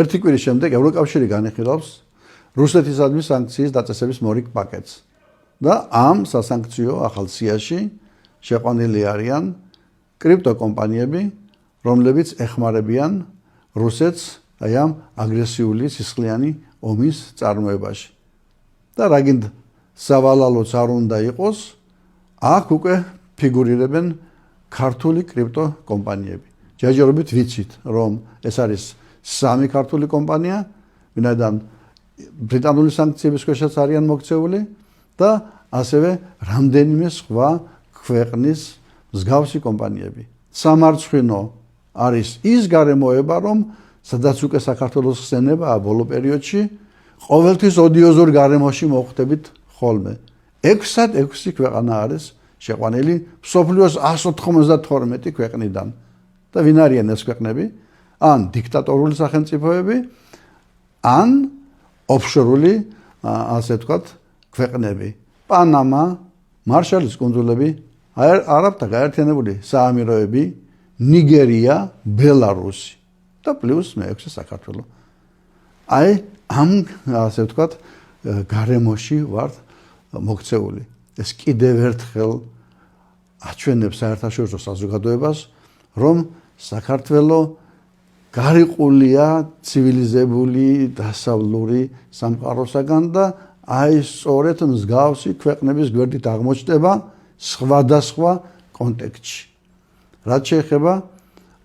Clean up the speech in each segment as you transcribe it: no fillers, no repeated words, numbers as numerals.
ერთი კვირის შემდეგ ევროკავშირი განიხილავს რუსეთისადმი სანქციის დაწესების მორიგ პაკეტს და ამ სასანქციო ახალ სიაში შეყვანილი არიან კრიპტოკომპანიები, რომლებიც ეხმარებიან რუსეთს აი ამ აგრესიული სისხლიანი ომის წარმოებაში. და რაგინდ სავალალოც არ უნდა იყოს, აქ უკვე ფიგურირებენ ქართული კრიპტოკომპანიები. ჯერჯერობით ვიცით, რომ ეს არის სამი ქართული კომპანია, ვინაიდან ბრიტანული სანქციების ქვეშაც არიან მოქცეული და ასევე რამდენიმე სხვა ქვეყნის მსგავსი კომპანიები. სამარცხვინო არის ის გარემოება, რომ სადაც უკვე საქართველოს ხსენებაა ბოლო პერიოდში, ყოველთვის ოდიოზურ გარემოში მოხვდებით ხოლმე. 6-6 ქვეყანა არის შეყვანილი მსოფლიოს 192 ქვეყნიდან. და ვინ არიან ეს ქვეყნები? ან დიქტატორული სახელმწიფოები, ან ოფშორული, ასე ვთქვათ, ქვეყნები. პანამა, მარშალის კუნძულები, არაბთა გაერთიანებული საამიროები, ნიგერია, ბელარუსი და პლუს მე-6 საქართველო. აი ამ, ასე ვთქვათ, გარემოში ვართ მოქცეული. ეს კიდევ ერთხელ აჩვენებს საერთაშორისო საზოგადოებას, რომ საქართველო გარიყულია ცივილიზებული დასავლური სამყაროსაგან და აი სწორედ მსგავსი ქვეყნების გვერდით აღმოჩნდება სხვადასხვა კონტექსტში. რაც შეეხება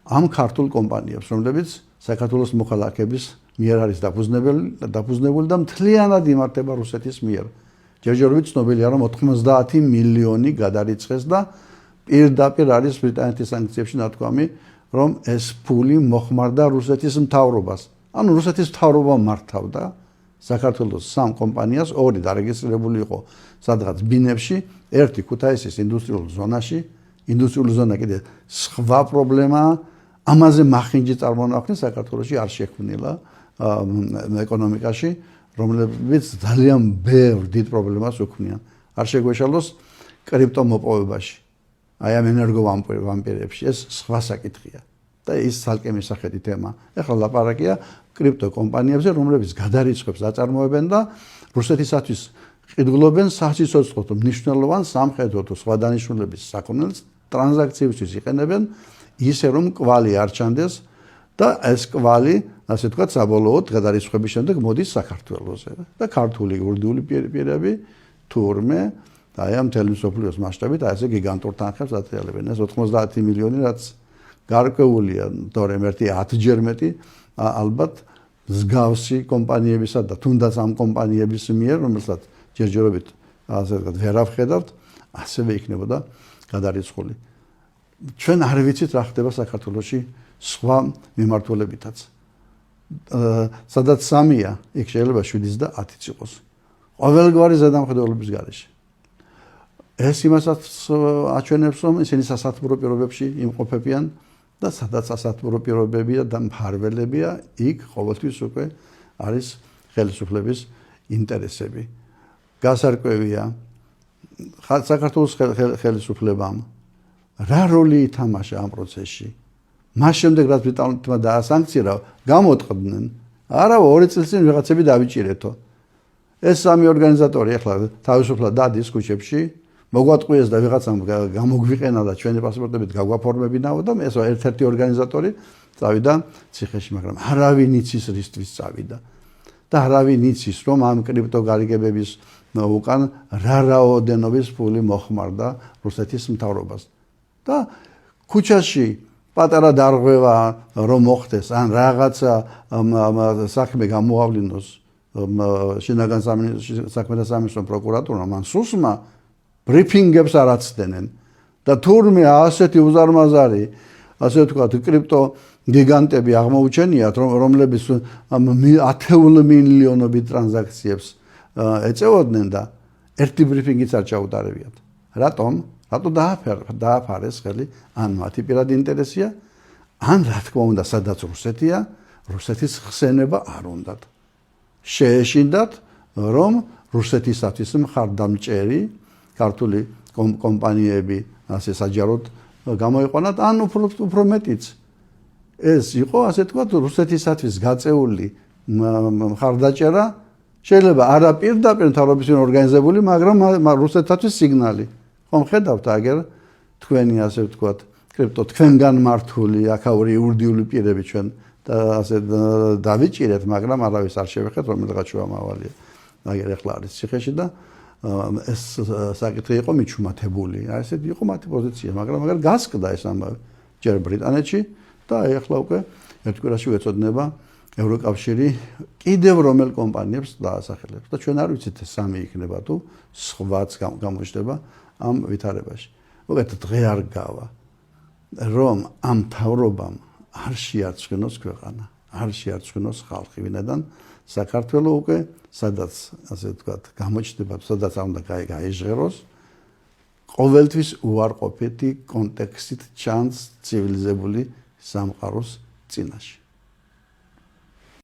ამ ქართულ კომპანიებს, რომლებიც საქართველოს მოქალაქეების მიერ არის დაფუძნებული და მთლიანად იმართება რუსეთის მიერ. ჯერჯერობით ცნობილია, რომ 90 მილიონი გადარიცხეს და პირდაპირ არის ბრიტანეთის სანქციებში ნათქვამი, რომ ეს ფული მოხმარდა რუსეთის მთავრობას. ანუ რუსეთის მთავრობა მართავდა საქართველოს სამ კომპანიას, ორი დარეგისტრირებული იყო სადღაც ბინებში, ერთი ქუთაისის ინდუსტრიულ ზონაში. ინდუსტრიული ზონა კიდე სხვა პრობლემაა, ამაზე მახინჯი წარმონაქმნი საქართველოში არ შექმნილა ეკონომიკაში, რომლებიც ძალიან ბევრ დიდ პრობლემას უქმნიან. არ შეგვეშალოს კრიპტომოპოვებაში. აი ამ ენერგოვამპირებში ეს სხვა საკითხია და ის ცალკე მისახედი თემა. ეხლა ლაპარაკია კრიპტოკომპანიებზე, რომლებიც გადარიცხვებს აწარმოებენ და რუსეთისათვის ყიდულობენ საციცოცხლო მნიშვნელოვან სამხედრო თუ სხვა დანიშნულების საქონელს ტრანზაქციებისთვის იყენებენ ისე რომ კვალი არ ჩანდეს და ეს კვალი, ასე ვთქვათ, საბოლოოდ გადარიცხვების შემდეგ მოდის საქართველოზე და ქართული გურდიული პირები თურმე და აი ამ მთელი მსოფლიოს მასშტაბით აი ესე გიგანტურ თანხებს აწელებენ. ეს 90 მილიონი რაც გარკვეულია, თორემ ერთი 10-ჯერ მეტი ალბათ მსგავსი კომპანიებისა და თუნდაც ამ კომპანიების მიერ, რომელსაც ჯერჯერობით ასე ვთქვათ, ვერ ავხედავთ, ასევე იქნებოდა გადარიცხული. ჩვენ არ ვიცით რა ხდება საქართველოში სხვა მიმართულებითაც. სადაც 3-ია, იქ შეიძლება 7 და 10-იც იყოს. ყოველგვარი ზედამხედველობის გარეშე. ეს იმასაც აჩვენებს, რომ ისინი სასათბურო პირობებში იმყოფებიან და სადაც სასათბურო პირობებია და მფარველებია, იქ ყოველთვის უკვე არის ხელისუფლების ინტერესები. გასარკვევია საქართველოს ხელისუფლებამ რა როლი ითამაშა ამ პროცესში. მას შემდეგ რაც ბრიტანეთმა დაასანქცირა, გამოტყდნენ. არა, 2 წელს წინ ვიღაცები დავიჭირეთო. ეს სამი ორგანიზატორი ახლა თავისუფლად დადის ქუჩებში, მოგვატყვიეს და ვიღაცამ გამოგვიყენა და ჩვენი პასპორტებით გაგვაფორმებინაო და ეს ერთ-ერთი ორგანიზატორი წავიდა ციხეში, მაგრამ არავინ იცის რისთვის წავიდა. და არავინ იცის, რომ ამ კრიპტოგარიგებების უკან რა რაოდენობის ფული მოხმარდა რუსეთის მთავრობას. და ქუჩაში პატარა დარღვევა რომ მოხდეს, ან რაღაცა საქმე გამოავლინოს შინაგან საქმეთა სამინისტრომ პროკურატურამ, ან სუსმა ბრიფინგებს არ აცდენენ და თურმე ასეთი უზარმაზარი, ასე ვთქვათ, კრიპტო გიგანტები აღმოუჩენიათ, რომლებიც ათეულ მილიონობით ტრანზაქციებს ეწევოდნენ და ერთი ბრიფინგიც არ ჩაუტარებიათ. რატომ? რატო დააფარეს ხელი? ან მათი პირადი ინტერესია, ან რა თქმა უნდა, სადაც რუსეთია, რუსეთის ხსენება არ უნდათ. შეეშინდათ, რომ რუსეთისათვის მხარდამჭერი ქართული კომპანიები ასე საჯაროდ გამოიყვანათ, ან უფრო მეტიც. ეს იყო ასე თქვა რუსეთისათვის გაწეული მხარდაჭერა შეიძლება არა პირდაპირ მთავრობისგან ორგანიზებული, მაგრამ რუსეთთათვის სიგნალი. ხომ ხედავთ აგერ თქვენი ასე ვთქვათ, კრიპტო თქვენგან მართული აქაური ურდიული პირები ჩვენ და ასე დავიჭირეთ, მაგრამ არავის არ შევეხეთ, რომელიღაც შუამავალია. აგერ ახლა არის ციხეში და ეს საკითხი იყო მიჩუმათებული. ასეთი იყო მათი პოზიცია, მაგრამ გასკდა ეს ამბავი ჯერ ბრიტანეთში და ახლა უკვე ერთ კვირაში ვეწოდნება ევროკავშირი კიდევ რომელ კომპანიებს დაასახელებს და ჩვენ არ ვიცით სამი იქნება თუ სხვაც გამოჩნდება ამ ვითარებაში. მოგეთ დღე არ გავა რომ ამ მთავრობამ არ შეარწმუნოს ქვეყანა, არ შეარწმუნოს ხალხი, ვინაიდან საქართველო უკვე სადაც ასე ვთქვათ გამოჩნდება, სადაც უნდა გაიჟღეროს, ყოველთვის უარყოფითი კონტექსტით ჩანს ცივილიზებული სამყაროს წინაშე.